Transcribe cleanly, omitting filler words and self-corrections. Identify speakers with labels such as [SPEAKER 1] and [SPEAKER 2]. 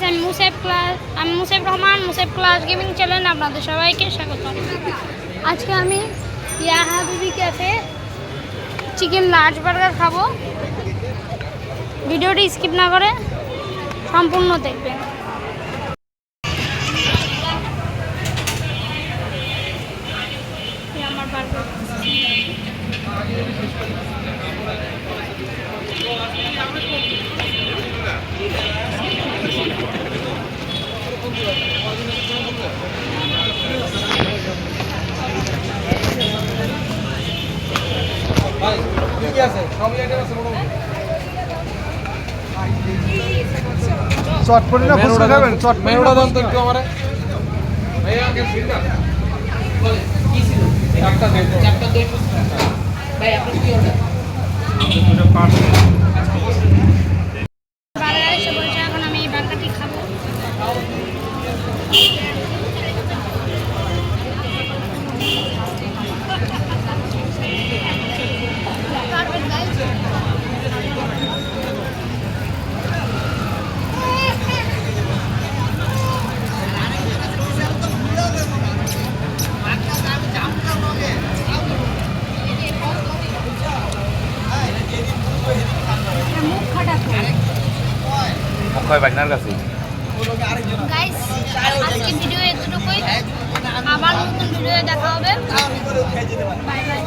[SPEAKER 1] Guys, আমি মুসাইব Rahman, মুসাইব class gaming channel আপনাদের সবাইকে স্বাগত। আজকে আমি ইয়া হাবিবি ক্যাফে চিকেন লার্জ বার্গার খাবো। ভিডিওটি স্কিপ না করে সম্পূর্ণ দেখবেন। আমার বার্গার
[SPEAKER 2] চটপটি না ফুচকা খাবেন? চটপটি না
[SPEAKER 3] দাম তো একটু আমারে ভাইয়া আগে সিনটা কি ছিল চারটা দই ফুচকা ভাই আপনি কি অর্ডার
[SPEAKER 1] বার্গার এসে বলছে, এখন আমি এই বার্গারটি খাবো। মুখ খাটাতো
[SPEAKER 3] মুখয় বাইনার কাছে
[SPEAKER 1] গাইস, আজকে ভিডিও এতটুকুই। আবার নতুন ভিডিও দেখা হবে। Bye bye.